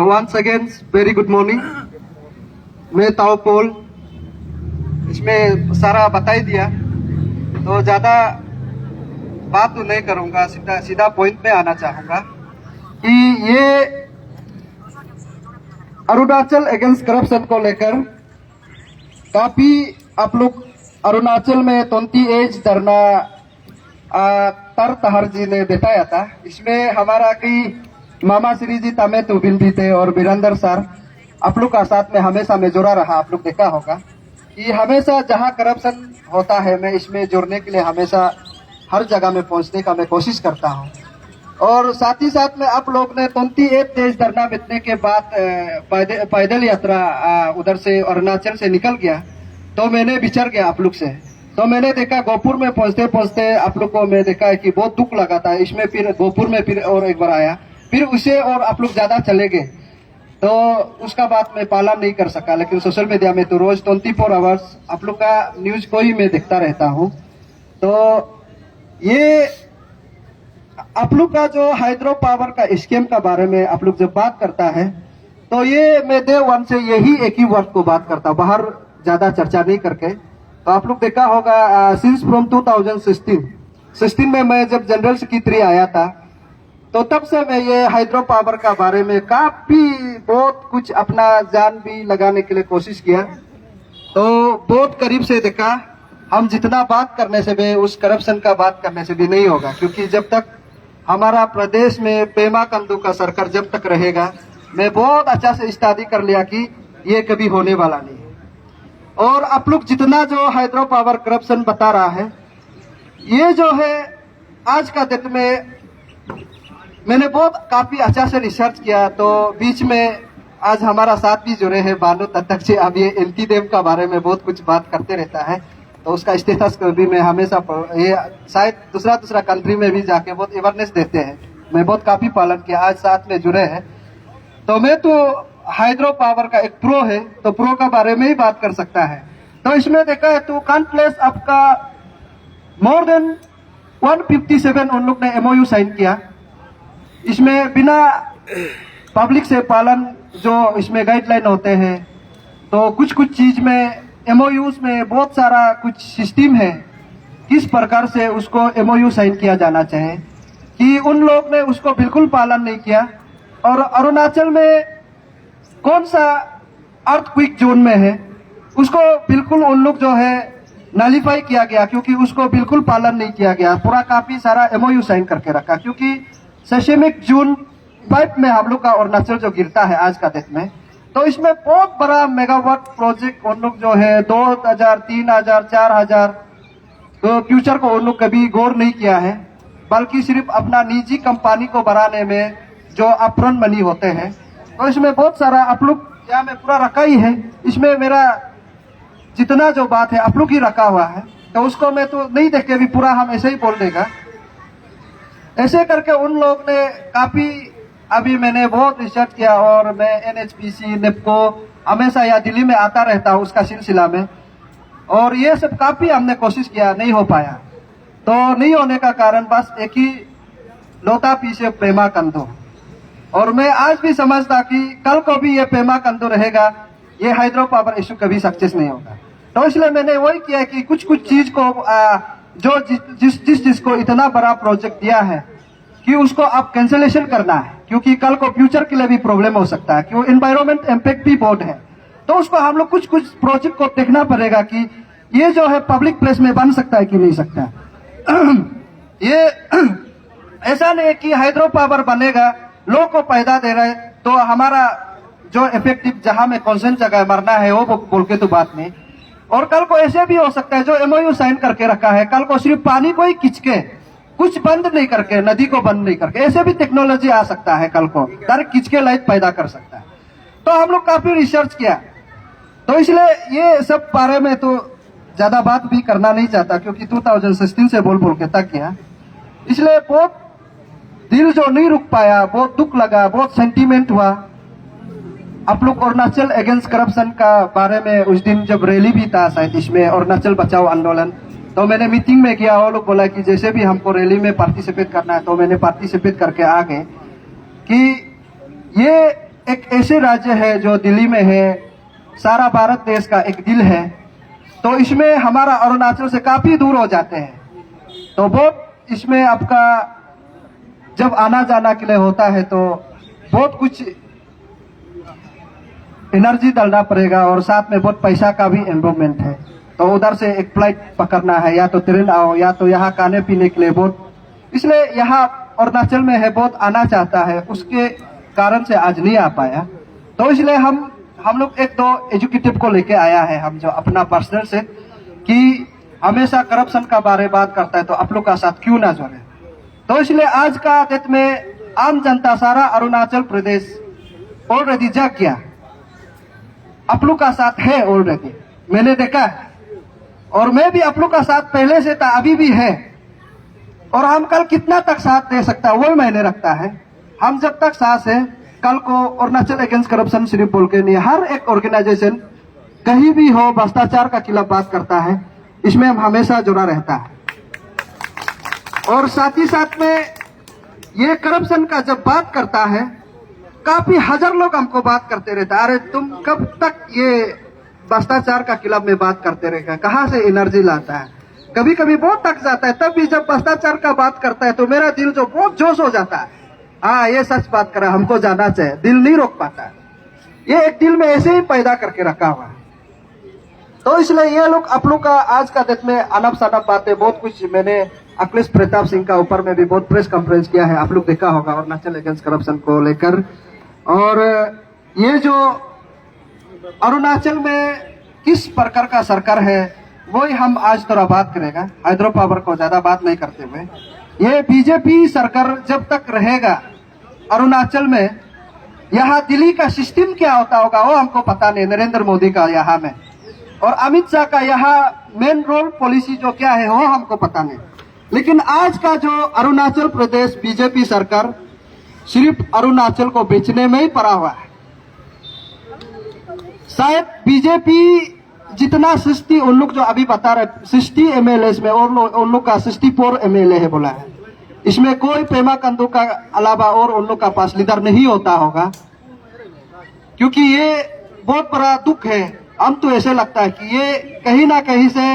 Once again, very good morning. मैं ताओ पोल, इसमें सारा बता ही दिया, तो ज़्यादा बात तो नहीं करूँगा, सीधा पॉइंट पे आना चाहूँगा कि ये अरुणाचल अगेंस्ट करप्शन को लेकर काफ़ी आप लोग अरुणाचल में 20 एज धरना तर तहर जी ने बताया था। इसमें हमारा कई मामा श्री जी तमे तुबिन भी थे और वीरेंद्र सर आप लोग का साथ में हमेशा में जुड़ा रहा। आप लोग देखा होगा कि हमेशा जहां करप्शन होता है मैं इसमें जुड़ने के लिए हमेशा हर जगह में पहुंचने का मैं कोशिश करता हूं। और साथ ही साथ में आप लोग ने 28 तेज धरना बीतने के बाद पैदल यात्रा उधर से अरुणाचल से निकल गया, तो मैंने विचार गया आप लोग से, तो मैंने देखा गोपुर में पहुंचते पहुंचते आप लोग को मैं देखा है कि बहुत दुख लगा था। इसमें फिर गोपुर में फिर और एक बार आया, फिर उसे और आप लोग ज्यादा चले गए, तो उसका बात मैं पालन नहीं कर सका। लेकिन सोशल मीडिया में तो रोज 24 आवर्स आप लोग का न्यूज को ही मैं देखता रहता हूँ। तो ये आप लोग का जो हाइड्रो पावर का स्कीम का बारे में आप लोग जब बात करता है, तो ये मैं डे वन से यही एक ही वर्ड को बात करता, बाहर ज्यादा चर्चा नहीं करके। तो आप लोग देखा होगा सिंस फ्रॉम 2016 में मैं जब जनरल सेक्रेटरी आया था, तो तब से मैं ये हाइड्रो पावर का बारे में काफी बहुत कुछ अपना जान भी लगाने के लिए कोशिश किया। तो बहुत करीब से देखा, हम जितना बात करने से भी उस करप्शन का बात करने से भी नहीं होगा, क्योंकि जब तक हमारा प्रदेश में पेमा खांडू का सरकार जब तक रहेगा, मैं बहुत अच्छा से स्टडी कर लिया कि ये कभी होने वाला नहीं है। और आप लोग जितना जो हाइड्रो पावर करप्शन बता रहा है, ये जो है आज का डेट में मैंने बहुत काफी अच्छा से रिसर्च किया। तो बीच में आज हमारा साथ भी जुड़े हैं बानो तत्तक जी, अब ये एंटी डैम का बारे में बहुत कुछ बात करते रहता है, तो उसका स्टेटस को भी मैं हमेशा ये शायद दूसरा कंट्री में भी जाके बहुत अवेयरनेस देते हैं, मैं बहुत काफी पालन किया, आज साथ में जुड़े हैं। तो मैं तो हाइड्रो पावर का एक प्रो है, तो प्रो का बारे में ही बात कर सकता है। तो इसमें देखा है तो कान प्लेस आपका मोर देन 157 उन लोग ने MOU साइन किया। इसमें बिना पब्लिक से पालन जो इसमें गाइडलाइन होते हैं, तो कुछ चीज में MOUs में बहुत सारा कुछ सिस्टम है किस प्रकार से उसको MOU साइन किया जाना चाहिए, कि उन लोग ने उसको बिल्कुल पालन नहीं किया। और अरुणाचल में कौन सा अर्थक्वेक जोन में है, उसको बिल्कुल उन लोग जो है नलीफाई किया गया, क्योंकि उसको बिल्कुल पालन नहीं किया गया। पूरा काफी सारा MOU साइन करके रखा, क्योंकि सेशमिक जून 5 में हम लोग का अरुणाचल जो गिरता है आज का डेट में, तो इसमें बहुत बड़ा मेगावाट प्रोजेक्ट उन लोग जो है 2000, 3000, 4000, तो फ्यूचर को उन लोग कभी गौर नहीं किया है, बल्कि सिर्फ अपना निजी कंपनी को बढ़ाने में जो अपफ्रंट मनी होते हैं। तो इसमें बहुत सारा आप लोग यहाँ में पूरा रखा ही है। इसमें मेरा जितना जो बात है आप लोग ही रखा हुआ है, तो उसको मैं तो नहीं देख के भी पूरा हम ऐसे ही बोल देगा। ऐसे करके उन लोग ने काफी, अभी मैंने बहुत रिसर्च किया और मैं NHPC नेपको हमेशा यहाँ दिल्ली में आता रहता हूँ उसका सिलसिला में, और ये सब काफी हमने कोशिश किया, नहीं हो पाया। तो नहीं होने का कारण बस एक ही लोटा पीछे पेमा खांडू, और मैं आज भी समझता कि कल को भी ये पेमा खांडू रहेगा, ये हाइड्रो पावर इशू कभी सक्सेस नहीं होगा। तो इसलिए मैंने वही किया कि कुछ चीज को जो जिसको इतना बड़ा प्रोजेक्ट दिया है कि उसको अब कैंसिलेशन करना है, क्योंकि कल को फ्यूचर के लिए भी प्रॉब्लम हो सकता है, क्योंकि एनवायरमेंट इम्पैक्ट भी बहुत है। तो उसको हम लोग कुछ प्रोजेक्ट को देखना पड़ेगा कि ये जो है पब्लिक प्लेस में बन सकता है कि नहीं सकता। ये ऐसा नहीं कि हाइड्रो पावर बनेगा लोग को पैदा दे रहे, तो हमारा जो इफेक्टिव जहां में कौन जगह मरना है वो बोल के तो बात नहीं। और कल को ऐसे भी हो सकता है जो MOU साइन करके रखा है, कल को सिर्फ पानी को ही खींच के कुछ बंद नहीं करके, नदी को बंद नहीं करके, ऐसे भी टेक्नोलॉजी आ सकता है, कल को डायरेक्ट खींच के लाइट पैदा कर सकता है। तो हम लोग काफी रिसर्च किया, तो इसलिए ये सब बारे में तो ज्यादा बात भी करना नहीं चाहता, क्योंकि 2016 से बोल के तक गया, इसलिए बहुत दिल जो नहीं रुक पाया, बहुत दुख लगा, बहुत सेंटीमेंट हुआ। आप लोग अरुणाचल अगेंस्ट करप्शन का बारे में उस दिन जब रैली भी था शायद इसमें, अरुणाचल बचाओ आंदोलन, तो मैंने मीटिंग में किया, वो लोग बोला कि जैसे भी हमको रैली में पार्टिसिपेट करना है, तो मैंने पार्टिसिपेट करके आ गए कि ये एक ऐसे राज्य है जो दिल्ली में है, सारा भारत देश का एक दिल है, तो इसमें हमारा अरुणाचल से काफी दूर हो जाते हैं, तो बहुत इसमें आपका जब आना जाना के लिए होता है तो बहुत कुछ एनर्जी डालना पड़ेगा और साथ में बहुत पैसा का भी इन्वॉल्वमेंट है। तो उधर से एक फ्लाइट पकड़ना है, या तो ट्रेन आओ या तो यहाँ खाने पीने के लिए बहुत, इसलिए यहाँ अरुणाचल में है बहुत आना चाहता है, उसके कारण से आज नहीं आ पाया। तो इसलिए हम लोग एक दो एजुकेटिव को लेके आया है, हम जो अपना पर्सनल से, कि हमेशा करप्शन का बारे बात करता है तो आप लोग का साथ क्यों ना जोड़े। तो इसलिए आज का डेट में आम जनता सारा अरुणाचल प्रदेश ऑलरेडी जाग गया, आप लोग का साथ है ऑलरेडी, मैंने देखा है, और मैं भी आप लोग का साथ पहले से था, अभी भी है, और हम कल कितना तक साथ दे सकता है वो मैंने रखता है। हम जब तक सांस है, कल को अरुणाचल अगेंस्ट करप्शन सिर्फ बोल के नहीं, हर एक ऑर्गेनाइजेशन कहीं भी हो भ्रष्टाचार का खिलाफ बात करता है, इसमें हम हमेशा जुड़ा रहता है। और साथ ही साथ में ये करप्शन का जब बात करता है, काफी हजार लोग हमको बात करते रहता है, अरे तुम कब तक ये भ्रष्टाचार का खिलाफ में बात करते रहेगा, कहाँ से एनर्जी लाता है। कभी कभी बहुत थक जाता है, तब भी जब भ्रष्टाचार का बात करता है तो मेरा दिल जो बहुत जोश हो जाता है, हाँ ये सच बात कर रहा है, हमको जाना चाहिए, दिल नहीं रोक पाता है, ये एक दिल में ऐसे ही पैदा करके रखा हुआ है। तो इसलिए ये लोग आप लोग का आज का डेट में अनब सनब बातें बहुत कुछ, मैंने अखिलेश प्रताप सिंह का ऊपर में भी बहुत प्रेस कॉन्फ्रेंस किया है, आप लोग देखा होगा अरुणाचल अगेंस्ट करप्शन को लेकर। और ये जो अरुणाचल में किस प्रकार का सरकार है वही हम आज थोड़ा बात करेगा, हाइड्रो पावर को ज्यादा बात नहीं करते हुए। ये बीजेपी सरकार जब तक रहेगा अरुणाचल में, यहाँ दिल्ली का सिस्टम क्या होता होगा वो हमको पता नहीं, नरेंद्र मोदी का यहाँ में, और अमित शाह का यहाँ मेन रोल पॉलिसी जो क्या है वो हमको पता नहीं। लेकिन आज का जो अरुणाचल प्रदेश बीजेपी सरकार सिर्फ अरुणाचल को बेचने में ही पड़ा हुआ है। शायद बीजेपी जितना 60, उन लोग जो अभी बता रहे 60 एमएलए में, उन लोग का 64 एमएलए है बोला है, इसमें कोई पेमा कंदू का अलावा और उन लोग का पास लीडर नहीं होता होगा, क्योंकि ये बहुत बड़ा दुख है। हम तो ऐसे लगता है कि ये कहीं ना कहीं से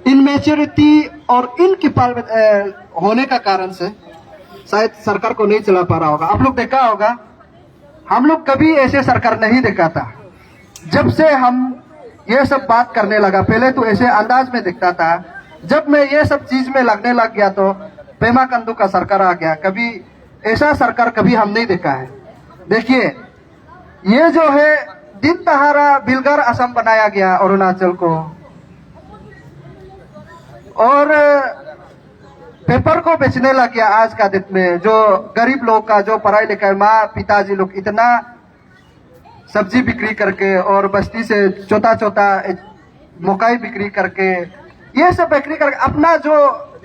इनमेच्योरिटी और इनकेपेबल होने का कारण से शायद सरकार को नहीं चला पा रहा होगा। आप लोग देखा होगा, हम लोग कभी ऐसे सरकार नहीं देखा था। जब से हम ये सब बात करने लगा, पहले तो ऐसे अंदाज में दिखता था, जब मैं ये सब चीज में लगने लग गया तो पेमा कंदू का सरकार आ गया। कभी ऐसा सरकार कभी हम नहीं देखा है। देखिए ये जो है दिन तहारा बिलगर असम बनाया गया अरुणाचल को, और पेपर को बेचने लग गया आज का दिन में। जो गरीब लोग का जो पढ़ाई लिखाई, माँ पिताजी लोग इतना सब्जी बिक्री करके और बस्ती से छोटा छोटा मकई बिक्री करके, ये सब बिक्री करके अपना जो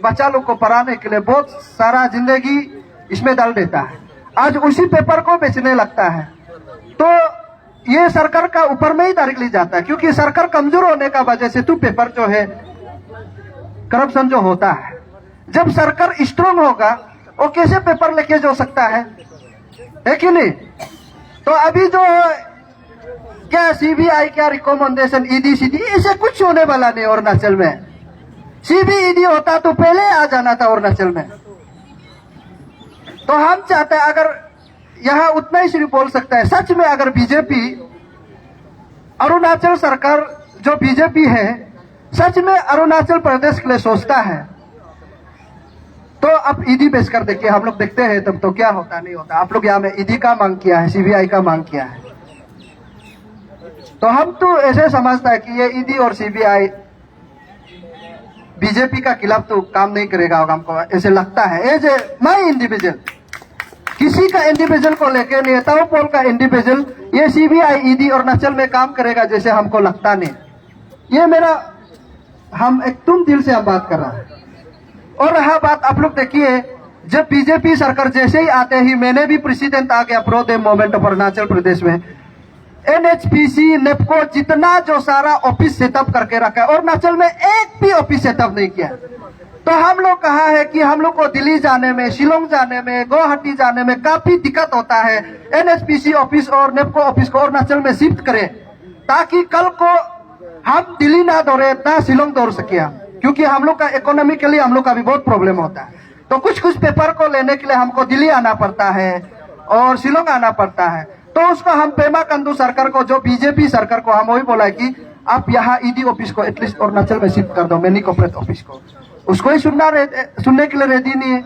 बच्चा लोग को पढ़ाने के लिए बहुत सारा जिंदगी इसमें डाल देता है, आज उसी पेपर को बेचने लगता है। तो ये सरकार का ऊपर में ही डायरेक्टली जाता है, क्योंकि सरकार कमजोर होने का वजह से तो पेपर जो है करप्शन जो होता है। जब सरकार स्ट्रांग होगा वो कैसे पेपर लेके जो सकता है कि नहीं। तो अभी जो क्या सीबीआई क्या रिकमेंडेशन, ईडी सीडी, ऐसे कुछ होने वाला नहीं अरुणाचल में। सीबीईडी होता तो पहले आ जाना था अरुणाचल में। तो हम चाहते हैं, अगर यहाँ उतना ही सिर्फ बोल सकता है, सच में अगर बीजेपी अरुणाचल सरकार जो बीजेपी है सच में अरुणाचल प्रदेश के लिए सोचता है, तो अब ईडी पेश कर देखिए, हम लोग देखते हैं तब तो क्या होता नहीं होता। आप लोग यहाँ में ईडी का मांग किया है, सीबीआई का मांग किया है, तो हम तो ऐसे समझता है कि ये ईडी और सीबीआई बीजेपी का खिलाफ तो काम नहीं करेगा, हमको ऐसे लगता है। एज ए माई इंडिविजुअल, किसी का इंडिविजुअल को लेके नेताओं पोल का इंडिविजुअल, ये सीबीआई ईडी अरुणाचल में काम करेगा जैसे हमको लगता नहीं। ये मेरा, हम एक तुम दिल से हम बात कर रहा है। और रहा बात, आप लोग देखिए, जब बीजेपी सरकार जैसे ही आते ही, मैंने भी प्रेसिडेंट आ गया pro day movement of Arunachal Pradesh में, एनएचपीसी नेपको जितना जो सारा ऑफिस सेटअप करके रखा है, और अरुणाचल में एक भी ऑफिस सेटअप नहीं किया। तो हम लोग कहा है कि हम लोग को दिल्ली जाने में, शिलोंग जाने में, गुवाहाटी जाने में काफी दिक्कत होता है। एनएचपीसी ऑफिस और नेपको ऑफिस को अरुणाचल में शिफ्ट करें, ताकि कल को हम दिल्ली ना दौड़े ना शिलोंग दौड़ सके हम, क्योंकि हम लोग का इकोनॉमिकली हम लोग का भी बहुत प्रॉब्लम होता है। तो कुछ कुछ पेपर को लेने के लिए हमको दिल्ली आना पड़ता है और शिलोंग आना पड़ता है। तो उसको हम पेमा खांडू सरकार को, जो बीजेपी सरकार को, हम वही बोला है कि आप यहाँ ईडी ऑफिस को एटलीस्ट अरुणाचल में शिफ्ट कर दो, मिनी कॉर्पोरेट ऑफिस को। उसको ही सुनने के लिए रेडी नहीं है।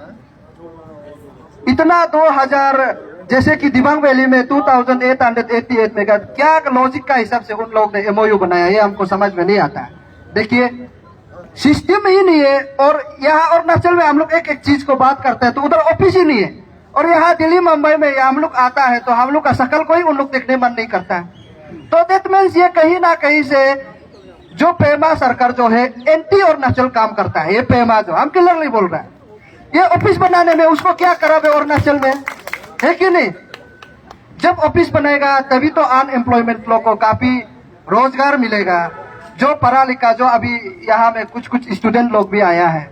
इतना 2000 जैसे कि दिबांग वैली में 2888 मेगा, क्या लॉजिक का हिसाब से उन लोगों ने एमओयू बनाया, ये हमको समझ में नहीं आता है। देखिए सिस्टम ही नहीं है। और यहाँ अरुणाचल में हम लोग एक एक चीज को बात करते हैं तो उधर ऑफिस ही नहीं है, और यहाँ दिल्ली मुंबई में हम लोग आता है तो हम लोग का शकल को ही उन लोग देखने मन नहीं करता है। तो दैट मीन्स ये कहीं ना कहीं से जो पेमा सरकार जो है एंटी अरुणाचल काम करता है। ये पेमा जो हम क्लियरली बोल रहे हैं, ये ऑफिस बनाने में उसको क्या करा है अरुणाचल में, है कि नहीं? जब ऑफिस बनेगा तभी तो अनएम्प्लॉयमेंट लोग को काफी रोजगार मिलेगा। जो पढ़ा लिखा, जो अभी यहाँ में कुछ कुछ स्टूडेंट लोग भी आया है।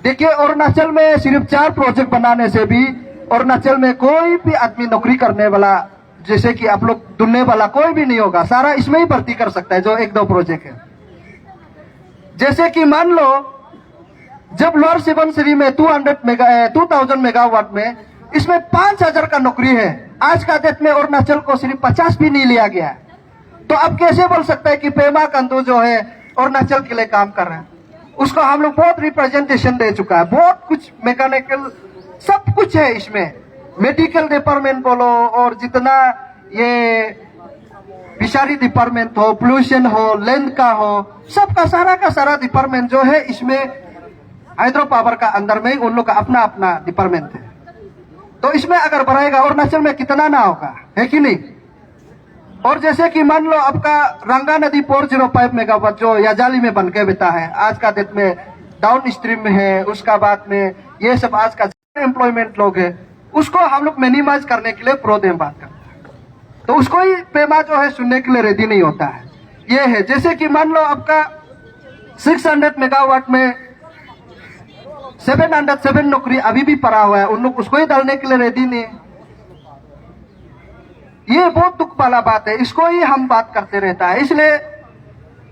देखिए अरुणाचल में सिर्फ 4 प्रोजेक्ट बनाने से भी अरुणाचल में कोई भी आदमी नौकरी करने वाला, जैसे कि आप लोग ढूंढने वाला कोई भी नहीं होगा, सारा इसमें ही भर्ती कर सकता है जो 1-2 प्रोजेक्ट है। जैसे कि मान लो जब लोअर सुबनसिरी में 2000 मेगावाट में, इसमें 5000 का नौकरी है। आज का डेट में अरुणाचल को सिर्फ 50 भी नहीं लिया गया है। तो अब कैसे बोल सकते हैं कि पेमा खांडू जो है अरुणाचल के लिए काम कर रहे हैं? उसको हम लोग बहुत रिप्रेजेंटेशन दे चुका है, बहुत कुछ मैकेनिकल सब कुछ है इसमें, मेडिकल डिपार्टमेंट बोलो और जितना ये फिशरी डिपार्टमेंट हो, पोल्यूशन हो, लैंड का हो, सबका का सारा डिपार्टमेंट जो है इसमें हाइड्रो पावर का अंदर में उन लोग का अपना अपना डिपार्टमेंट है। तो इसमें अगर बढ़ाएगा अरुणाचल में कितना ना होगा, है कि नहीं? और जैसे कि मान लो आपका रंगा नदी 405 मेगावाट जो याजाली में बन के बेटा है, आज का डेट में डाउन स्ट्रीम में है, उसका बाद में ये सब आज का एम्प्लॉयमेंट लोग है, उसको हम लोग मिनिमाइज करने के लिए प्रोदेम बात करते हैं। तो उसको ही पेमा जो है सुनने के लिए रेडी नहीं होता है। ये है जैसे कि मान लो आपका 600 मेगावाट में 707 नौकरी अभी भी पड़ा हुआ है, उन लोग उसको ही डालने के लिए रेडी नहीं है। ये बहुत दुख वाला बात है, इसको ही हम बात करते रहता है। इसलिए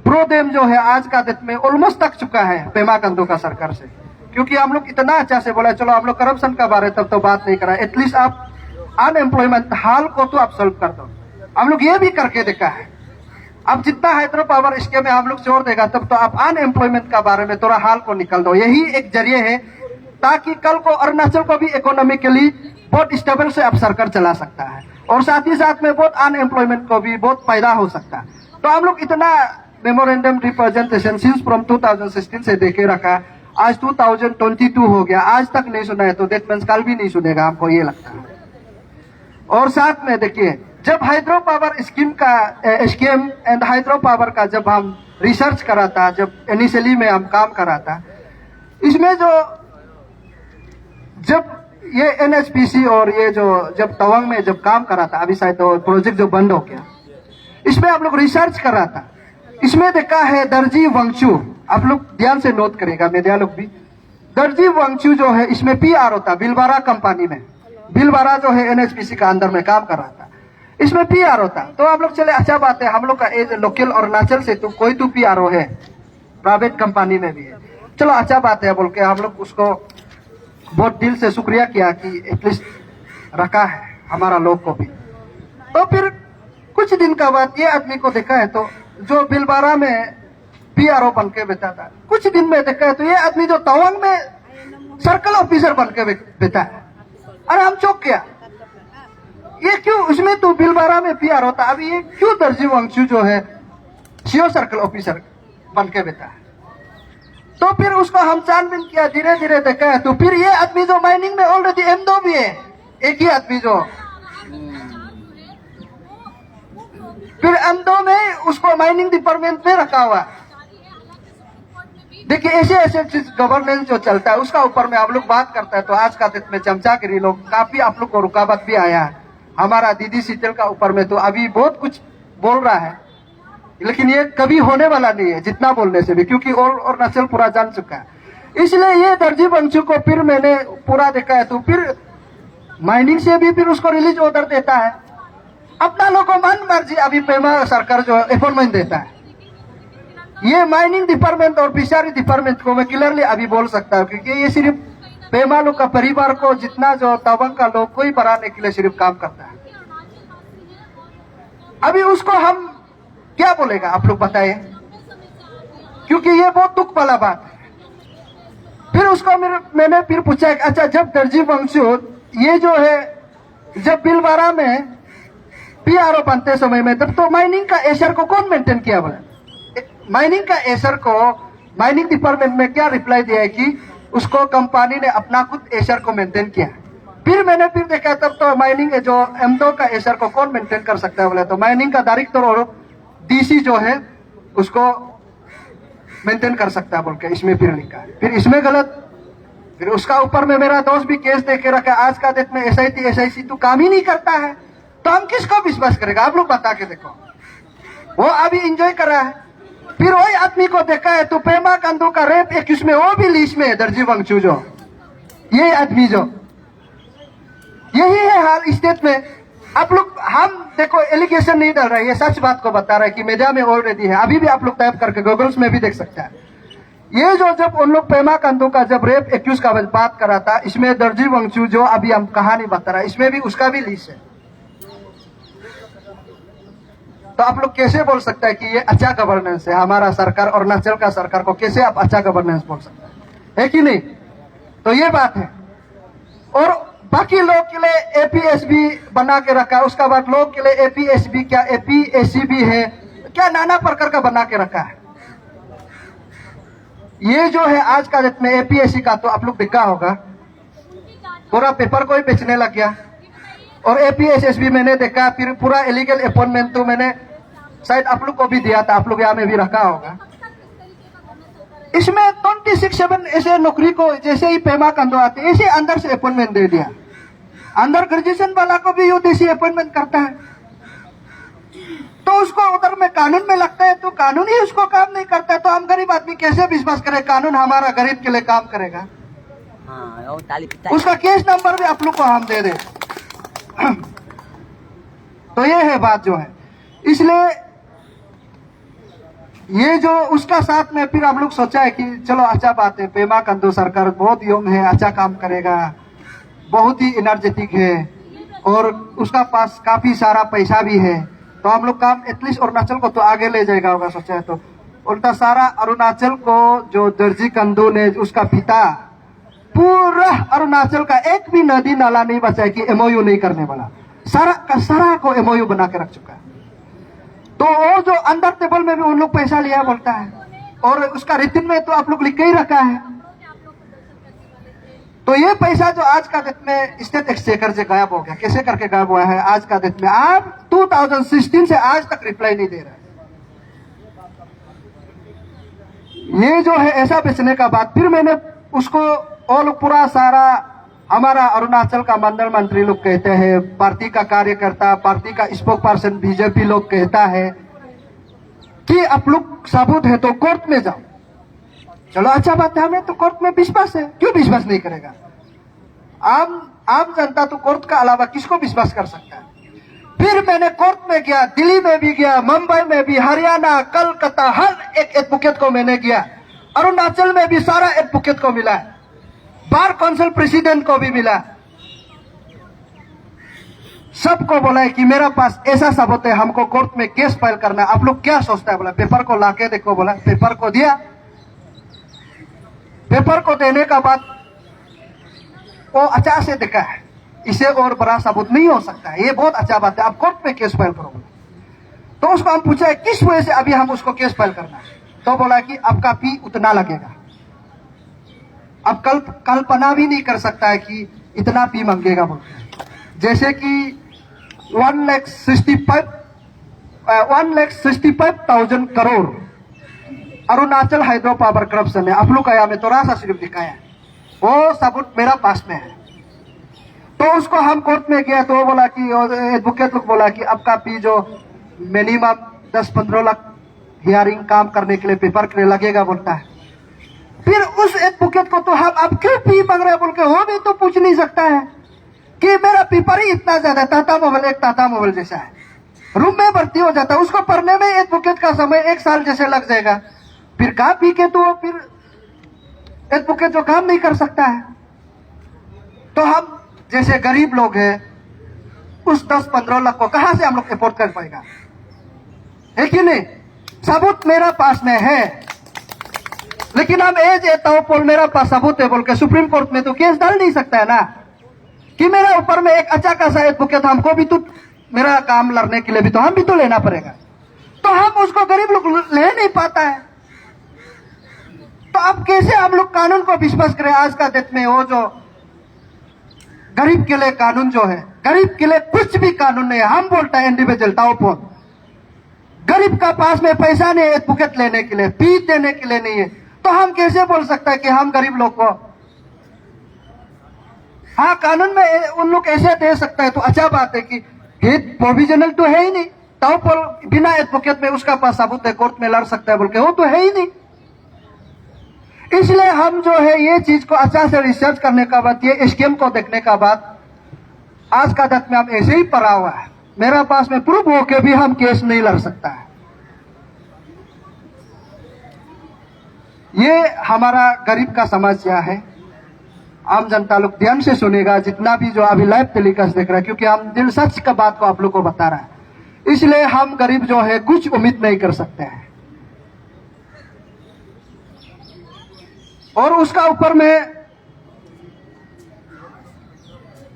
प्रोदेम जो है आज का डेट में ऑलमोस्ट तक चुका है पेमा खांडू का सरकार से, क्योंकि हम लोग इतना अच्छा से बोला चलो हम लोग करप्शन का बारे तब तो बात नहीं करा, एटलीस्ट आप अनएम्प्लॉयमेंट हाल को तो आप सॉल्व कर दो। हम लोग ये भी करके देखा है। अब जितना हाइड्रो पावर स्कीम में हम लोग जोर देगा तब तो आप अनएम्प्लॉयमेंट का बारे में थोड़ा हाल को निकल दो। यही एक जरिए है ताकि कल को अरुणाचल को भी इकोनॉमिकली बहुत स्टेबल से अब सरकार चला सकता है, और साथ ही साथ में बहुत अनएम्प्लॉयमेंट को भी बहुत पैदा हो सकता है। तो हम लोग इतना मेमोरेंडम रिप्रेजेंटेशन सिंस फ्रॉम 2016 से देखे रखा, आज 2022 हो गया, आज तक नहीं सुना है, तो दैट मींस कल भी नहीं सुनेगा, हमको ये लगता है। और साथ में देखिए जब hydro power scheme and hydro power का जब हम रिसर्च करा था, जब इनिशियली में हम काम करा था, इसमें जो जब ये एनएचपीसी और ये जो जब तवांग में जब काम करा था, अभी शायद तो प्रोजेक्ट जो बंद हो गया, इसमें आप लोग रिसर्च कर रहा था। इसमें देखा है दर्जी वांगचू, आप लोग ध्यान से नोट करेगा, मीडिया लोग भी। दर्जी वांगचू जो है इसमें पीआर होता, बिलबारा कंपनी में, बिलबारा जो है एनएचपीसी का अंदर में काम कर रहा था, इसमें पीआर होता। तो आप लोग चले अच्छा बात है, हम लोग का एज लोकल अरुणाचल से तो कोई तो पीआरओ है, प्राइवेट कंपनी में भी है, चलो अच्छा बात है बोल के हम लोग उसको बहुत दिल से शुक्रिया किया कि एटलीस्ट रखा है हमारा लोग को भी। तो फिर कुछ दिन का बाद ये आदमी को देखा है तो जो बिलबारा में पीआरओ बन के बैठा था, कुछ दिन में देखा है तो ये आदमी जो तवांग में सर्कल ऑफिसर बन के बैठा है। अरे हम चौंक गया, ये क्यों? उसमें तो बिलबारा में पीआर होता, अभी ये क्यों दर्जी वांगचू जो है सीओ सर्कल ऑफिसर बन के बैठा है? तो फिर उसको हम छानबीन किया, धीरे धीरे देखा है तो फिर ये आदमी जो माइनिंग में ऑलरेडी एमडो भी है, एक ही आदमी जो फिर एमडो में उसको माइनिंग डिपार्टमेंट में रखा हुआ। देखिए ऐसे ऐसे चीज गवर्नेंस जो चलता है उसका ऊपर में आप लोग बात करता है तो आज का दिन में चमचागिरी लोग काफी आप लोग को रुकावट भी आया है। हमारा दीदी शीतल का ऊपर में तो अभी बहुत कुछ बोल रहा है, लेकिन ये कभी होने वाला नहीं है जितना बोलने से भी, क्योंकि और अरुणाचल पूरा जान चुका है। इसलिए ये दर्जी बंशु को फिर मैंने पूरा देखा है, तो फिर माइनिंग से भी फिर उसको रिलीज ऑर्डर देता है। अपना लोग को मन मर्जी अभी पेमा सरकार जो अपॉइंटमेंट देता है। ये माइनिंग डिपार्टमेंट और फिशरी डिपार्टमेंट को मैं क्लियरली अभी बोल सकता हूँ, क्योंकि ये सिर्फ पेमा लोग का परिवार को जितना जो तवांग का लोग को ही बढ़ाने के लिए सिर्फ काम करता है। अभी उसको हम क्या बोलेगा आप लोग बताइए, क्योंकि ये बहुत दुख वाला बात है। फिर उसको मैंने फिर पूछा, अच्छा जब दर्जी बंशु ये जो है जब बिलवाड़ा में पीआरओ बनते समय में, तब तो माइनिंग का एशर को कौन मेंटेन किया बोला? माइनिंग का एशर को माइनिंग डिपार्टमेंट में क्या रिप्लाई दिया है कि उसको कंपनी ने अपना खुद एशर को मेंटेन किया। फिर मैंने फिर देखा, तब तो माइनिंग जो एमडो का एशर को कौन मेंटेन कर सकता है बोले, तो माइनिंग का डायरेक्टर और डीसी जो है उसको मेंटेन कर सकता है बोल के इसमें फिर लिखा है। फिर इसमें गलत, फिर उसका ऊपर में मेरा दोस्त भी केस दे के रखा, आज का डेट में एसआईसी तो काम ही नहीं करता है, तो हम किसको विश्वास करेगा? आप लोग बता के देखो। वो अभी एंजॉय कर रहा है, फिर वही आदमी को देखा है तो पेमा खांडू का रेप एक्यूज में वो भी लिस्ट में है, दर्जी बंशु जो ये आदमी जो यही है हाल स्टेट में। आप लोग हम देखो एलिगेशन नहीं डाल रहे, ये सच बात को बता रहा है कि मीडिया में ऑलरेडी है, अभी भी आप लोग टाइप करके गूगल्स में भी देख सकते हैं। ये जो जब उन लोग पेमा खांडू का जब रेप एक्यूज का बात करा था, इसमें दर्जी बंशु जो अभी हम कहानी बता रहा है, इसमें भी उसका भी लिस्ट है। तो आप लोग कैसे बोल सकते हैं कि ये अच्छा गवर्नेंस है? हमारा सरकार और अरुणाचल का सरकार को कैसे आप अच्छा गवर्नेंस बोल सकते हैं कि नहीं? तो ये बात है। और बाकी लोग के लिए एपीएसबी बना के रखा है, उसका बाद लोग के लिए एपीएसबी क्या एपीएससीबी है क्या नाना प्रकार का बना के रखा है। ये जो है आज का डेट में एपीएससी का, तो आप लोग देखा होगा पूरा पेपर को ही बेचने लग गया। और एपीएसएसबी मैंने देखा, फिर पूरा इलीगल अपॉइंटमेंट तो मैंने शायद आप लोग को भी दिया था, आप लोग यहाँ में भी रखा होगा। इसमें 26/7 ऐसे नौकरी को जैसे ही पेमा खांडू आते ऐसे अंदर से अपॉइंटमेंट दे दिया। अंदर ग्रेजुएशन वाला को भी यूडीसी अपॉइंटमेंट करता है, तो उसको उधर में कानून में लगता है, तो कानून ही उसको काम नहीं करता है, तो हम गरीब आदमी कैसे विश्वास करें कानून हमारा गरीब के लिए काम करेगा? उसका केस नंबर भी आप लोग को हम दे दे। तो ये है बात जो है। इसलिए ये जो उसका साथ में फिर हम लोग सोचा है कि चलो अच्छा बात है, पेमा खांडू सरकार बहुत यंग है, अच्छा काम करेगा, बहुत ही एनर्जेटिक है और उसका पास काफी सारा पैसा भी है, तो हम लोग काम एटलीस्ट अरुणाचल को तो आगे ले जाएगा होगा सोचा है। तो उल्टा सारा अरुणाचल को जो दर्जी खांडू ने उसका पिता पूरा अरुणाचल का एक भी नदी नाला नहीं बचा है कि एमओयू नहीं करने वाला, सारा का सारा को एमओयू बना के रख चुका है। तो वो जो अंडर टेबल में भी उन लोग पैसा लिया बोलता है, और उसका रिटर्न में तो आप लोग लिख के ही रखा है। तो ये पैसा जो आज का डेट में स्टेट एक्सचेकर से गायब हो गया, कैसे करके गायब हुआ है आज का डेट में? आप 2016 से आज तक रिप्लाई नहीं दे रहे। ये जो है ऐसा बेचने का बात, फिर मैंने उसको और पूरा सारा हमारा अरुणाचल का मंडल मंत्री लोग कहते हैं, पार्टी का कार्यकर्ता, पार्टी का स्पोक पर्सन बीजेपी लोग कहता है कि आप लोग सबूत है तो कोर्ट में जाओ। चलो अच्छा बात है, हमें तो कोर्ट में विश्वास है, क्यों विश्वास नहीं करेगा? आम जनता तो कोर्ट का अलावा किसको विश्वास कर सकता है? फिर मैंने कोर्ट में गया, दिल्ली में भी गया, मुंबई में भी, हरियाणा, कलकत्ता, हर एक एडवोकेट को मैंने गया। अरुणाचल में भी सारा एडवोकेट को मिला, बार काउंसिल प्रेसिडेंट को भी मिला, सबको बोला है कि मेरा पास ऐसा सबूत है, हमको कोर्ट में केस फाइल करना है, आप लोग क्या सोचता है? बोला पेपर को लाके देखो। बोला पेपर को दिया, पेपर को देने का बाद वो अच्छा से देखा है, इसे और बड़ा सबूत नहीं हो सकता है, ये बहुत अच्छा बात है, आप कोर्ट में केस फाइल करो। तो उसको हम पूछा है किस वजह से अभी हम उसको केस फाइल करना है, तो बोला कि आपका फी उतना लगेगा। अब कल्पना भी नहीं कर सकता है कि इतना फी मांगेगा बोलते, जैसे कि 1,65,000 crore Arunachal hydro power corruption है। आप लोग का में थोड़ा सा सिर्फ दिखाया है, वो सबूत मेरा पास में है। तो उसको हम कोर्ट में गया तो बोला कि एडवोकेट लोग बोला कि आपका फी जो मिनिमम 10-15 लाख हियरिंग काम करने के लिए, पेपर के लिए लगेगा बोलता है। फिर उस एडवोकेट को तो हम अब क्यों फी मांग रहे हैं बोल के वो भी तो पूछ नहीं सकता है कि मेरा पेपर ही इतना ज्यादा, टाटा मोबाइल एक टाटा मोबाइल जैसा है, रूम में भर्ती हो जाता है, उसको पढ़ने में एडवोकेट का समय 1 साल जैसे लग जाएगा। फिर काम पी के तो फिर एडवोकेट जो काम नहीं कर सकता है। तो हम जैसे गरीब लोग हैं, उस 10-15 लाख को कहां से हम लोग अफोर्ड कर पाएगा, है कि नहीं? सबूत मेरा पास में है, लेकिन हम एज पोल मेरा पास सबूत है बोल के सुप्रीम कोर्ट में तो केस डाल नहीं सकता है ना, कि मेरा ऊपर में एक अच्छा खासा एडवोकेट, हमको भी तो मेरा काम लड़ने के लिए भी तो हम भी तो लेना पड़ेगा। तो हम उसको गरीब लोग ले नहीं पाता है। तो अब कैसे हम लोग कानून को विश्वास करें? आज का डेट में वो जो गरीब के लिए कानून जो है, गरीब के लिए कुछ भी कानून नहीं है। हम बोलता है इंडिविजुअल ताओपोल, गरीब का पास में पैसा नहीं है एडवोकेट लेने के लिए, फीस देने के लिए नहीं है, तो हम कैसे बोल सकते हैं कि हम गरीब लोग को, हाँ कानून में उन लोग ऐसे दे सकता है तो अच्छा बात है कि प्रोविजनल तो है ही नहीं, ताओपोल बिना एडवोकेट में उसका पास सबूत है, कोर्ट में लड़ सकता है बोल के, वो तो है ही नहीं। इसलिए हम जो है ये चीज को अच्छा से रिसर्च करने का बाद, ये स्कीम को देखने का बाद, आज का डेट में हम ऐसे ही पड़ा हुआ है, मेरा पास में प्रूफ हो के भी हम केस नहीं लड़ सकता है। ये हमारा गरीब का समस्या है। आम जनता लोग ध्यान से सुनेगा, जितना भी जो अभी लाइव टेलीकास्ट देख रहा है, क्योंकि हम दिल सच का बात को आप लोग को बता रहा है। इसलिए हम गरीब जो है कुछ उम्मीद नहीं कर सकते हैं। और उसका ऊपर में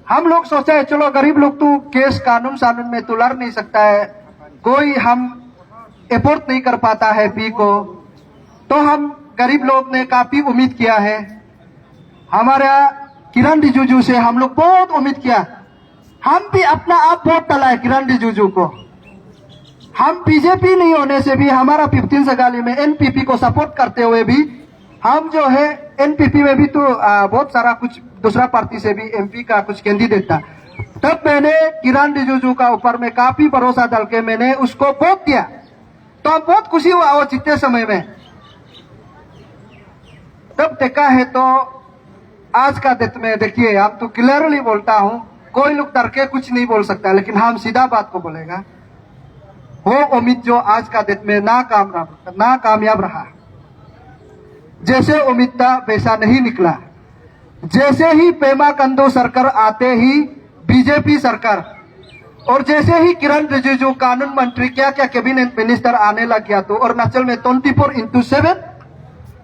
हम लोग सोचे चलो गरीब लोग तो केस कानून में तो लड़ नहीं सकता है, कोई हम एफोर्ड नहीं कर पाता है फी को, तो हम गरीब लोग ने काफी उम्मीद किया है। हमारा किरण रिजिजू से हम लोग बहुत उम्मीद किया, हम भी अपना आप वोट डाला है किरण रिजिजू को। हम बीजेपी नहीं होने से भी, हमारा 15 सगाली में एनपीपी को सपोर्ट करते हुए भी, हम जो है एनपीपी में भी तो बहुत सारा कुछ दूसरा पार्टी से भी एमपी का कुछ कैंडिडेट था, तब मैंने किरण रिजिजू का ऊपर में काफी भरोसा डाल के मैंने उसको वोट दिया। तो हम बहुत खुशी हुआ वो जितने समय में, तब देखा है तो आज का डेट में देखिए, हम तो क्लियरली बोलता हूं, कोई लोग डर के कुछ नहीं बोल सकता, लेकिन हम सीधा बात को बोलेगा, वो उम्मीद जो आज का डेट में नाकामयाब रहा, जैसे उम्मीद था वैसा नहीं निकला। जैसे ही पेमा खांडू सरकार आते ही बीजेपी सरकार, और जैसे ही किरण रिजिजू कानून मंत्री, क्या क्या कैबिनेट मिनिस्टर आने लग गया, तो अरुणाचल में 24/7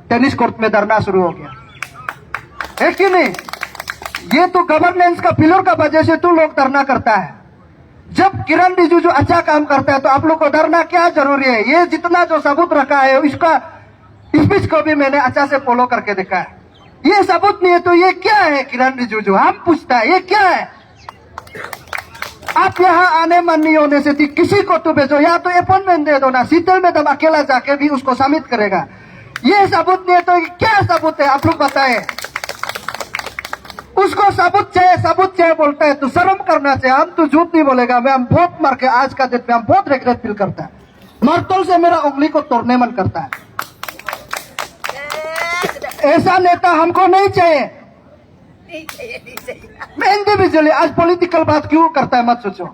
टेनिस कोर्ट में धरना शुरू हो गया, है कि नहीं? ये तो गवर्नेंस का पिलर का वजह से तो लोग धरना करता है। जब किरण रिजिजू अच्छा काम करता है तो आप लोग को डरना क्या जरूरी है? ये जितना जो सबूत रखा है, इसका स्पीच को भी मैंने अच्छा से फॉलो करके देखा है। ये सबूत नहीं है तो ये क्या है किरण रिजिजू? हम पूछता है ये क्या है? आप यहाँ आने मन नहीं होने से थी, किसी को तो भेजो, या तो अपॉइंटमेंट दे दो ना, शीतल में दम अकेला जाके भी उसको समिट करेगा। ये सबूत नहीं है तो क्या सबूत है? आप लोग बताए। उसको सबूत चाहिए बोलता है तो शर्म करना चाहिए। हम तो झूठ नहीं बोलेगा, मैं हम बहुत मार के आज का डेट में हम बहुत रिग्रेट फील करता है, मरतल से मेरा उंगली को तोड़ने मन करता है। ऐसा नेता हमको नहीं चाहिए। मैं इंडिविजुअली आज पॉलिटिकल बात क्यों करता है मत सोचो,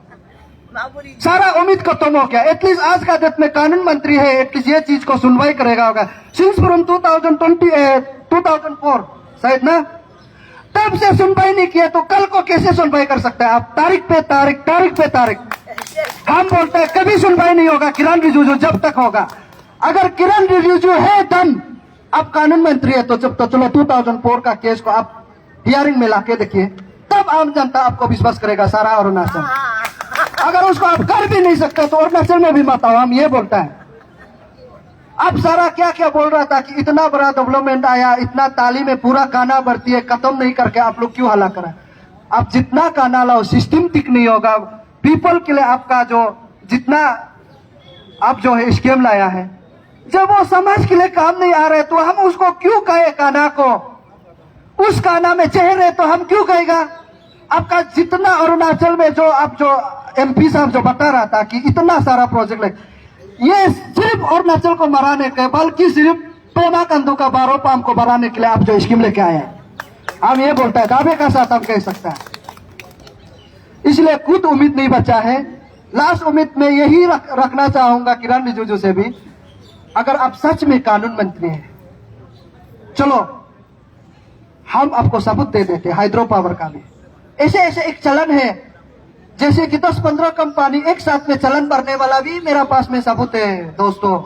सारा उम्मीद खत्म हो गया। एटलीस्ट आज का डेट में कानून मंत्री है, एटलीस्ट ये चीज को सुनवाई करेगा होगा। सिंस फ्रॉम 2004 शायद ना, तब से सुनवाई नहीं किया तो कल को कैसे सुनवाई कर सकता है? आप तारीख पे तारीख हम बोलते हैं कभी सुनवाई नहीं होगा किरण रिजिजू जब तक होगा। अगर किरण रिजिजू है डन, आप कानून मंत्री है तो जब तो चलो 2004 का केस को आप हियरिंग में लाके देखिए, तब आम जनता आपको विश्वास करेगा सारा अरुणाचल। अगर उसको आप कर भी नहीं सकते तो अरुणाचल में भी मत आओ, हम ये बोलता है। अब सारा क्या क्या बोल रहा था कि इतना बड़ा डेवलपमेंट आया, इतना ताली में पूरा काना भरती है, खत्म नहीं करके आप लोग क्यों हला करा? आप जितना काना लाओ सिस्टम ठीक नहीं होगा। पीपल के लिए आपका जो जितना आप जो है स्कीम लाया है, जब वो समाज के लिए काम नहीं आ रहे तो हम उसको क्यों कहे? काना को उस काना में चेहरे तो हम क्यों कहेगा? आपका जितना अरुणाचल में जो आप जो MP साहब जो बता रहा था कि इतना सारा प्रोजेक्ट लगे, ये सिर्फ अरुणाचल को मराने के, बल्कि सिर्फ पेमा कंदू का बारो पाम को बढ़ाने के लिए आप जो स्कीम लेके आए हैं, हम ये बोलता है दावे का साथ हम कह सकता है। इसलिए कुछ उम्मीद नहीं बचा है। लास्ट उम्मीद में यही रखना चाहूंगा किरण रिजिजू से भी, अगर आप सच में कानून मंत्री हैं, चलो हम आपको सबूत दे देते हाइड्रो पावर का भी। ऐसे ऐसे एक चलन है, जैसे कि 10-15 कंपनी एक साथ में चलन भरने वाला भी मेरा पास में सबूत है दोस्तों।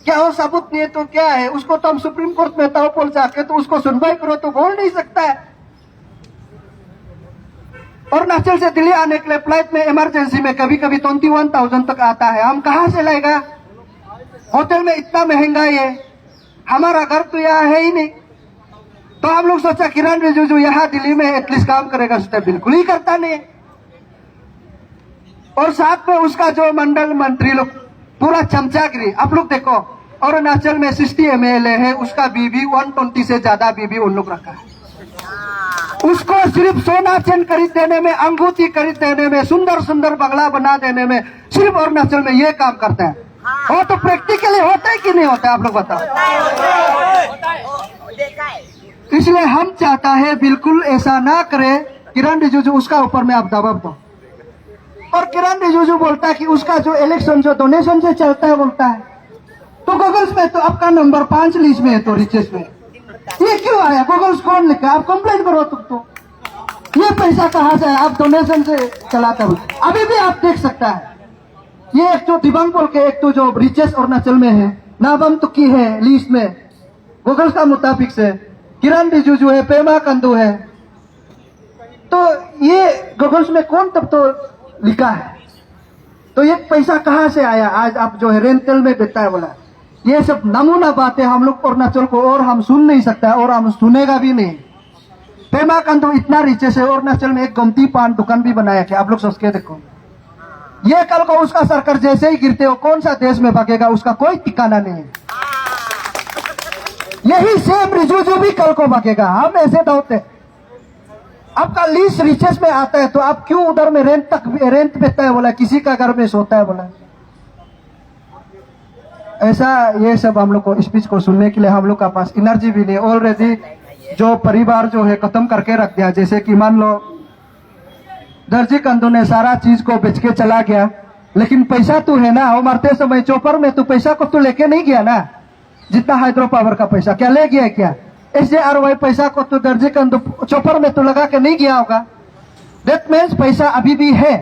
क्या हो सबूत नहीं है तो क्या है, उसको तो हम सुप्रीम कोर्ट में ताव पोल जाके तो उसको सुनवाई करो तो बोल नहीं सकता है। अरुणाचल से दिल्ली आने के लिए फ्लाइट में इमरजेंसी में कभी कभी 21,000 तक आता है। हम कहां से लाएगा, होटल में इतना महंगाई है, हमारा घर तो यहाँ है ही नहीं। तो हम लोग सोचा किरण रिजिजू यहाँ दिल्ली में एटलीस्ट काम करेगा, सोचा बिल्कुल ही करता नहीं। और साथ में उसका जो मंडल मंत्री लोग पूरा चमचागिरी। आप लोग देखो अरुणाचल में 60 MLA है, उसका बीबी 120 से ज्यादा बीबी उन लोग रखा है। उसको सिर्फ सोना चैन खरीद देने में, अंगूठी खरीद देने में, सुंदर सुंदर बंगला बना देने में सिर्फ अरुणाचल में ये काम करते हैं। वो तो प्रैक्टिकली होता है कि नहीं होता है, आप लोग बताओ। इसलिए हम चाहता है बिल्कुल ऐसा ना करे। किरण रिजिजू उसका ऊपर में आप दबाव दो। और किरण रिजिजू बोलता है कि उसका जो इलेक्शन जो डोनेशन से चलता है बोलता है, तो गूगल्स में तो आपका नंबर 5 लिस्ट में है तो रिचेस में ये क्यों आया, गूगल्स कौन लिखा, आप कंप्लेंट करो तुम तो। ये पैसा कहाँ से है, आप डोनेशन से चलाते हो। अभी भी आप देख सकता है ये एक तो दिबांग बोल के एक तो जो रिचेस अरुणाचल में है, नाबम तुकी है लिस्ट में गूगल्स का मुताबिक से, किरण रिजिजू है, पेमा कंदू है। तो ये गूगल्स में कौन तब तो लिखा है, तो ये पैसा कहाँ से आया। आज आप जो है रेंटल में देता है बोला, ये सब नमूना बातें हम लोग अरुणाचल को और हम सुन नहीं सकता और हम सुनेगा भी नहीं। पेमा कंदू इतना रिचेस है, अरुणाचल में एक गोमती पान दुकान भी बनाया है। आप लोग सोच के देखो, ये कल को उसका सरकार जैसे ही गिरते हो कौन सा देश में भागेगा उसका कोई ठिकाना नहीं है। यही सेम रिजिजू भी कल को भागेगा। हम ऐसे दौड़ते, आपका लीस्ट रिचेस में आता है तो आप क्यों उधर में रेंट देता है बोला, किसी का घर में सोता है बोला। ऐसा ये सब हम लोग को स्पीच को सुनने के लिए हम लोग का पास एनर्जी भी नहीं। ऑलरेडी जो परिवार जो है खत्म करके रख दिया, जैसे कि मान लो दर्जी कंदू ने सारा चीज को बेच के चला गया, लेकिन पैसा तो है ना, वो मरते समय चौपर में तो पैसा को तो लेके नहीं गया ना, जितना हाइड्रो पावर का पैसा क्या ले गया क्या। SJRY पैसा को तो दर्जी कंदू चौपर में तो लगा के नहीं गया होगा। दैट मीन्स पैसा अभी भी है,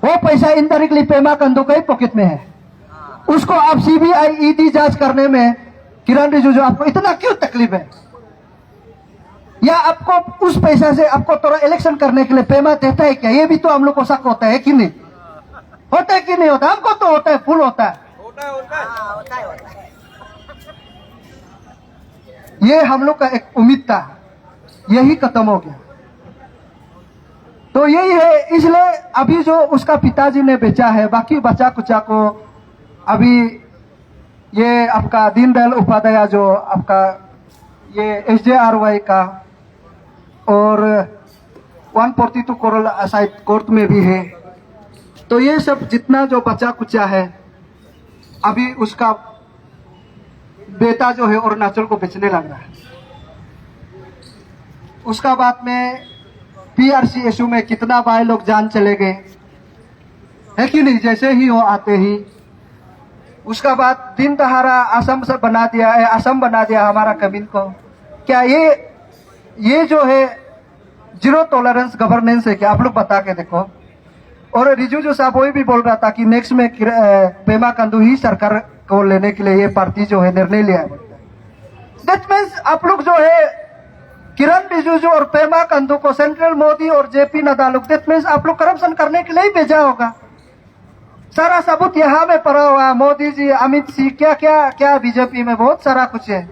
वो पैसा इनडायरेक्टली पेमा कंदू के पॉकेट में है। उसको आप CBI ED जांच करने में किरण रिजिजू आपको इतना क्यों तकलीफ है, या आपको उस पैसा से आपको थोड़ा इलेक्शन करने के लिए पेमा देता है क्या, ये भी तो हम लोग को शक होता है कि नहीं, होता है कि नहीं होता। हमको तो होता है, फुल होता है। ये हम लोग का एक उम्मीद था, यही खत्म हो गया। तो यही है, इसलिए अभी जो उसका पिताजी ने बेचा है, बाकी बचा कुचा को अभी ये आपका दीनदयाल उपाध्याय जो आपका ये SJRY का और 142 करोड़ शायद कोर्ट में भी है। तो ये सब जितना जो बचा कुचा है अभी उसका बेटा जो है अरुणाचल को बेचने लग रहा है। उसका बाद में PRC इशू में कितना भाई लोग जान चले गए है कि नहीं, जैसे ही हो आते ही। उसका बाद दिन दहाड़ा असम से बना दिया है, असम बना दिया हमारा कमीन को। क्या ये जो है जीरो टॉलरेंस गवर्नेंस है क्या, आप लोग बता के देखो। और रिजिजू साहब वही भी बोल रहा था कि नेक्स्ट में पेमा कंदू ही सरकार को लेने के लिए ये पार्टी जो है निर्णय लिया है। दैट मीन्स आप लोग जो है किरण रिजिजू और पेमा कंदू को सेंट्रल मोदी और JP नड्डा लोग, दैट मीन्स आप लोग करप्शन करने के लिए ही भेजा होगा। सारा सबूत यहाँ में पड़ा हुआ, मोदी जी, अमित सिंह, क्या क्या क्या बीजेपी में बहुत सारा कुछ है।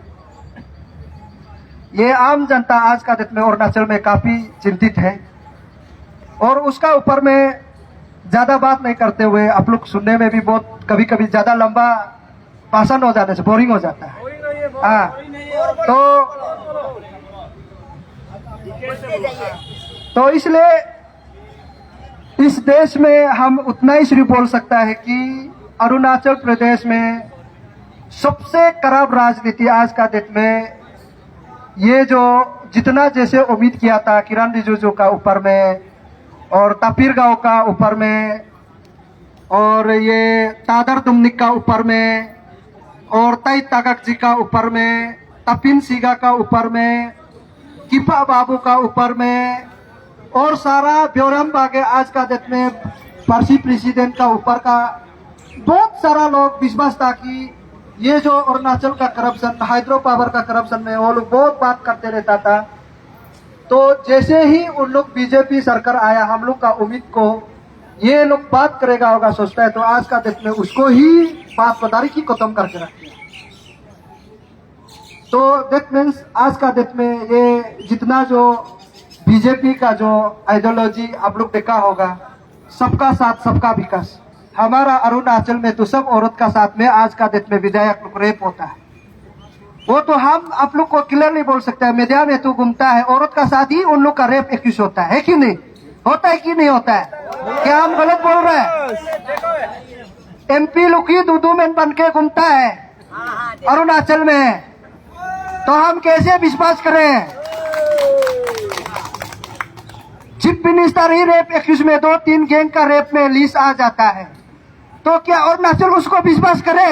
ये आम जनता आज का डेट में अरुणाचल में काफी चिंतित है। और उसका ऊपर में ज्यादा बात नहीं करते हुए आप लोग सुनने में भी बहुत कभी कभी ज्यादा लंबा भाषण हो जाने से बोरिंग हो जाता है। हाँ, तो तो इसलिए इस देश में हम उतना ही सिर्फ बोल सकता है कि अरुणाचल प्रदेश में सबसे खराब राजनीति आज का डेट में ये जो जितना जैसे उम्मीद किया था किरण रिजिजू का ऊपर में और तापिर गांव का ऊपर में और ये तादर दुमनिक का ऊपर में और ताई तागक जी का ऊपर में तपिन सीगा का ऊपर में किपा बाबू का ऊपर में और सारा ब्योरम बागे आज का डेट में पारसी प्रेसिडेंट का ऊपर का बहुत सारा लोग विश्वास था कि ये जो अरुणाचल का करप्शन हाइड्रो पावर का करप्शन में वो लोग बहुत बात करते रहता था। तो जैसे ही उन लोग बीजेपी सरकार आया हम लोग का उम्मीद को ये लोग बात करेगा होगा सोचता है, तो आज का डेट में उसको ही बात बतारी की खत्म करके रखते हैं। तो डेट मीन्स आज का डेट में ये जितना जो बीजेपी का जो आइडियोलॉजी आप लोग देखा होगा, सबका साथ सबका विकास, हमारा अरुणाचल में तो सब औरत का साथ में आज का डेट में विधायक लोग रेप होता है। वो तो हम आप लोग को क्लियरली बोल सकते हैं, मीडिया में तो घूमता है औरत का साथ ही उन लोग का रेप एक्यूज होता है कि नहीं? होता है कि नहीं होता है? क्या हम गलत बोल रहे हैं? एमपी लोग ही दूधू में बन के घूमता है अरुणाचल में, तो हम कैसे विश्वास करें? चीफ मिनिस्टर ही रेप एक्यूज में 2-3 गैंग का रेप में लिस्ट आ जाता है, तो क्या अरुणाचल उसको विश्वास करे?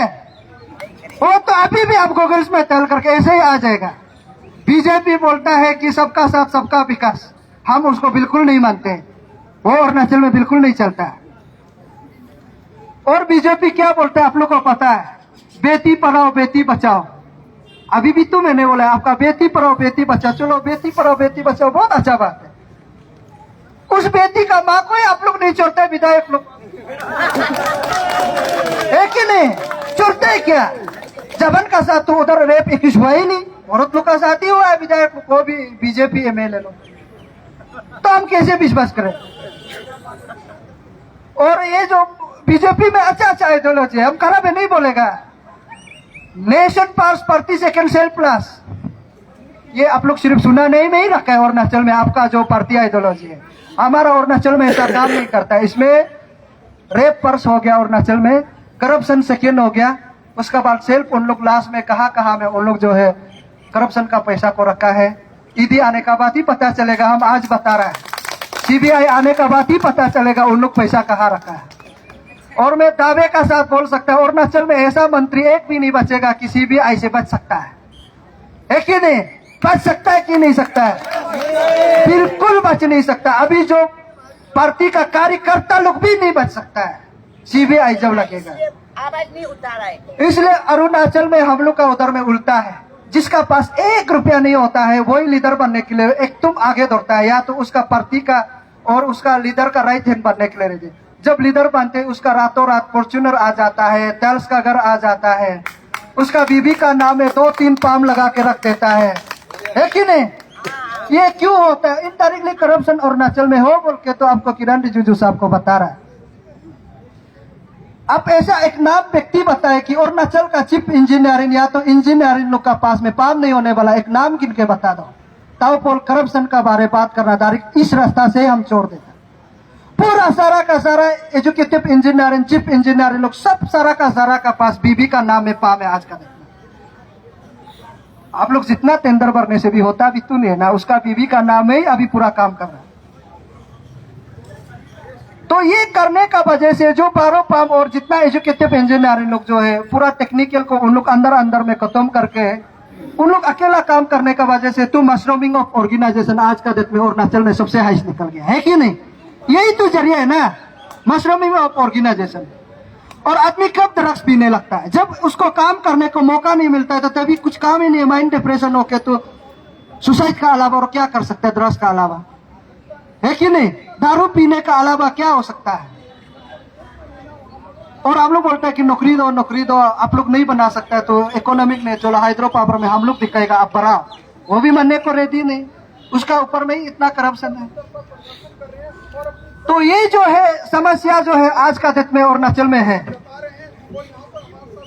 वो तो अभी भी आप गूगल्स में तल करके ऐसे ही आ जाएगा। बीजेपी बोलता है कि सबका साथ सबका विकास, हम उसको बिल्कुल नहीं मानते, वो अरुणाचल में बिल्कुल नहीं चलता है। और बीजेपी क्या बोलता है आप लोग को पता है? बेटी पढ़ाओ बेटी बचाओ। अभी भी तो मैंने बोला आपका बेटी पढ़ाओ बेटी बचाओ, चलो बेटी पढ़ाओ बेटी बचाओ बहुत अच्छा बात है। उस बेटी का माँ को आप लोग नहीं छोड़ते विधायक लोग, है कि नहीं? छोड़ते है क्या? जबन का साथ तो उधर रेप एक्यूज हुआ ही नहीं, औरत लोग का साथ ही हुआ है विधायक को भी बीजेपी एमएलए लोग, तो हम कैसे विश्वास करें? और ये जो बीजेपी में अच्छा आइडियोलॉजी है, हम खराब है नहीं बोलेगा। नेशन पास प्रति सेकंड सेल प्लस, ये आप लोग सिर्फ सुना नहीं रखा है अरुणाचल में आपका जो पार्टी आइडियोलॉजी है। हमारा अरुणाचल में ऐसा काम नहीं करता है। इसमें रेप पर्स हो गया अरुणाचल में, करप्शन सेकेंड हो गया, उसका बाद सेल्फ उन लोग लास्ट में कहाँ में उन लोग जो है करप्शन का पैसा को रखा है। ईडी आने का बाद ही पता चलेगा, हम आज बता रहे हैं, सीबीआई आने का बाद ही पता चलेगा उन लोग पैसा कहाँ रखा है। और मैं दावे का साथ बोल सकता हूँ अरुणाचल में ऐसा मंत्री एक भी नहीं बचेगा कि सीबीआई से बच सकता है कि नहीं? बच सकता है कि नहीं सकता है? बिल्कुल बच नहीं सकता। अभी जो पार्टी का कार्यकर्ता लोग भी नहीं बच सकता है सीबीआई जब लगेगा। आवाज नहीं उठा रहा है। इसलिए अरुणाचल में हम लोग का उधर में उल्टा है, जिसका पास 1 रुपया नहीं होता है वही लीडर बनने के लिए एक तुम आगे दौड़ता है, या तो उसका पार्टी का और उसका लीडर का राइट हैंड बनने के लिए रहते। जब लीडर बनते उसका रातों रात फॉर्च्यूनर आ जाता है, टाइल्स का घर आ जाता है, उसका बीबी का नाम है 2-3 पाम लगा के रख देता है कि नहीं? ये क्यों होता है? इनडायरेक्टली करप्शन अरुणाचल में हो बोल के तो आपको किरण रिजिजू साहब को बता रहा है। आप ऐसा एक नाम व्यक्ति बताए कि अरुणाचल का चीफ इंजीनियरिंग या तो इंजीनियरिंग लोग का पास में पाम नहीं होने वाला, एक नाम गिन के बता दो। ताओपोल करप्शन का बारे बात करना डायरेक्ट इस रास्ता से हम छोड़ देते। पूरा सारा का सारा एजुकेटिव इंजीनियरिंग चीफ इंजीनियरिंग लोग सब सारा का पास बीबी का नाम में पाम है। आज का देखना आप लोग जितना टेंडर भरने से भी होता भी तो नहीं है ना, उसका बीबी का नाम में ही अभी पूरा काम कर रहा है। तो ये करने का वजह से जो बारो पाम और जितना एजुकेटिव इंजीनियरिंग लोग जो है पूरा टेक्निकल को उन लोग अंदर में खत्म करके उन लोग अकेला काम करने का वजह से तो मशरूमिंग ऑफ ऑर्गेनाइजेशन आज का डेट में अरुणाचल में सबसे हाईएस्ट निकल गया है कि नहीं? यही तो जरिया है ना, मशरूमिंग ऑफ ऑर्गेनाइजेशन। और आदमी कब ड्रग्स पीने लगता है? जब उसको काम करने को मौका नहीं मिलता है, तो तभी कुछ काम ही नहीं है, माइंड डिप्रेशन होके तो सुसाइड का अलावा और क्या कर सकता है? ड्रग्स का अलावा, है कि नहीं? दारू पीने का अलावा क्या हो सकता है? और आप लोग बोलते हैं कि नौकरी दो आप लोग नहीं बना सकता है, तो इकोनॉमिक में चलो हाइड्रो पावर में हम लोग दिखाएगा आप बढ़ाओ, वो भी मानने को रेडी नहीं, उसका ऊपर में ही इतना करप्शन है। तो ये जो है समस्या जो है आज का डेट में अरुणाचल में है।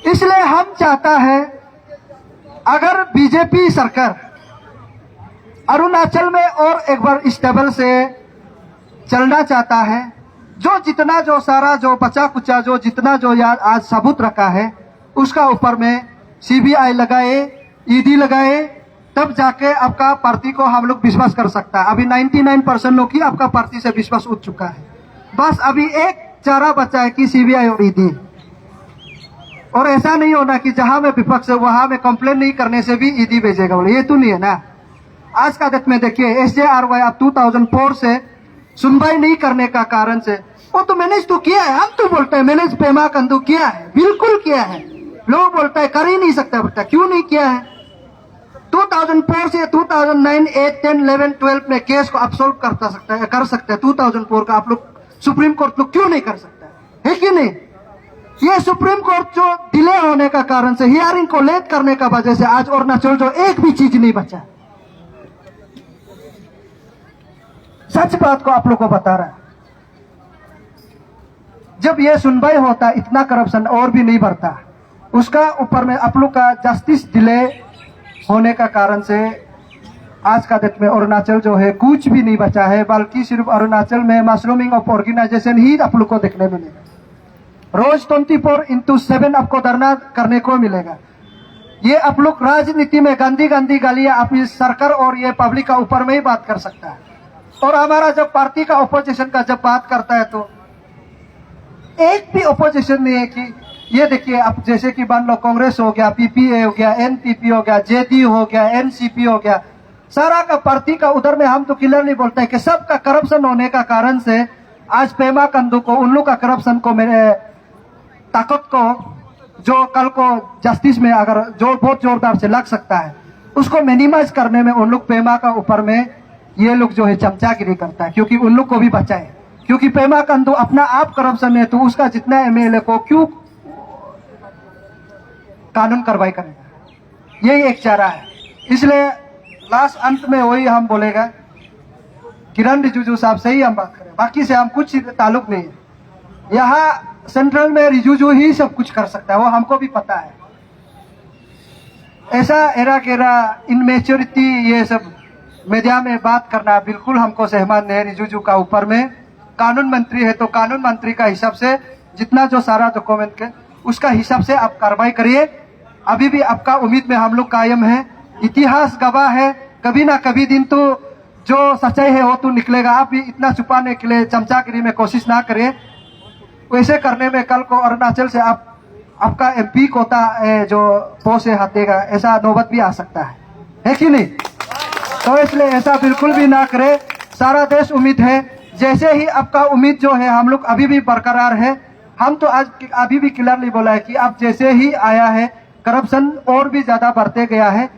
इसलिए हम चाहता है अगर बीजेपी सरकार अरुणाचल में और एक बार स्टेबल से चलना चाहता है, जो जितना जो सारा जो बचा कुचा जो जितना जो यार आज सबूत रखा है उसका ऊपर में सीबीआई लगाए, ईडी लगाए, तब जाके आपका पार्टी को हम लोग विश्वास कर सकता है। अभी 99% लोग ही आपका पार्टी से विश्वास उठ चुका है। बस अभी एक चारा बचा है कि सीबीआई और ईडी। और ऐसा नहीं होना कि जहां में विपक्ष है वहां में कंप्लेन नहीं करने से भी ईडी भेजेगा बोले, ये तो नहीं है ना। आज का डेट में देखिए SJRY अब 2004 से सुनवाई नहीं करने का कारण से वो तो मैनेज तो किया है। हम तो बोलते हैं मैनेज पेमा कंदू किया है, बिल्कुल किया है। लोग बोलते हैं कर ही नहीं सकता, बेटा क्यों नहीं किया है। 2004 से 2009, 8, 10, 11, 12 में केस को आप सोल्व कर सकते हैं। 2004 का आप लोग सुप्रीम कोर्ट लोग क्यों नहीं कर सकता है कि नहीं। ये सुप्रीम कोर्ट जो डिले होने का कारण से, हियरिंग को लेट करने का वजह से आज अरुणाचल जो एक भी चीज नहीं बचा। सच बात को आप लोग को बता रहा है। जब ये सुनवाई होता इतना करप्शन और भी नहीं बढ़ता। उसका ऊपर में आप लोग का जस्टिस डिले होने का कारण से आज का डेट में अरुणाचल जो है कुछ भी नहीं बचा है, बल्कि सिर्फ अरुणाचल में मशरूमिंग ऑफ ऑर्गेनाइजेशन ही आप लोग को देखने मिलेगा। रोज 24/7 आपको धरना करने को मिलेगा। ये आप लोग राजनीति में गंदी गंदी गालियां अपनी सरकार और ये पब्लिक का ऊपर में ही बात कर सकता है। और हमारा जब पार्टी का अपोजिशन का जब बात करता है तो एक भी अपोजिशन नहीं है कि ये देखिए आप जैसे कि मान लो कांग्रेस हो गया, PPA हो गया, NPP हो गया, JD हो गया, NCP हो गया, सारा का पार्टी का उधर में हम तो क्लियरली बोलते हैं कि सबका करप्शन होने का कारण से आज पेमा कंदू को उन लोग का करप्शन को मेरे ताकत को जो कल को जस्टिस में अगर जो बहुत जोरदार से लग सकता है उसको मिनिमाइज करने में उन लोग पेमा का ऊपर में ये लोग जो है चमचागिरी करता है, क्योंकि उन लोग को भी बचाए। क्योंकि पेमा कंदू अपना आप करप्शन है तो उसका जितना MLA को क्यों कानून कार्रवाई करेगा, यही एक चारा है। इसलिए लास्ट अंत में वही हम बोलेगा, किरण रिजिजू साहब से ही हम बात करें, बाकी से हम कुछ ताल्लुक नहीं है। यहाँ सेंट्रल में रिजिजू ही सब कुछ कर सकता है, वो हमको भी पता है। ऐसा एरा केरा इनमेच्योरिटी ये सब मीडिया में बात करना बिल्कुल हमको सहमत नहीं है। रिजिजू का ऊपर में कानून मंत्री है तो कानून मंत्री का हिसाब से जितना जो सारा डॉक्यूमेंट के उसका हिसाब से आप कार्रवाई करिए। अभी भी आपका उम्मीद में हम लोग कायम है। इतिहास गवाह है, कभी ना कभी दिन तो जो सच्चाई है वो तो निकलेगा। आप भी इतना छुपाने के लिए चमचागिरी में कोशिश ना करिए। वैसे करने में कल को अरुणाचल से आपका MP कोटा जो पोस्ट से हटेगा, ऐसा नौबत भी आ सकता है कि नहीं। तो इसलिए ऐसा बिल्कुल भी ना करे। सारा देश उम्मीद है, जैसे ही आपका उम्मीद जो है हम लोग अभी भी बरकरार है। हम तो आज अभी भी क्लियरली बोला है कि आप जैसे ही आया है करप्शन और भी ज्यादा बढ़ते गया है।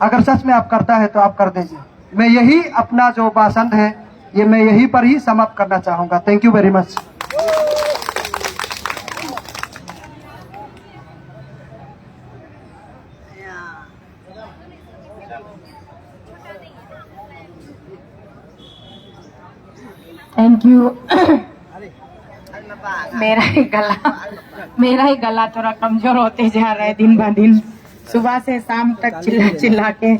अगर सच में आप करता है तो आप कर दीजिए। मैं यही अपना जो भाषण है ये मैं यहीं पर ही समाप्त करना चाहूंगा। Thank you very much. Thank you. मेरा ही गला थोड़ा कमजोर होते जा रहा है दिन ब दिन। सुबह से शाम तक चिल्ला चिल्ला के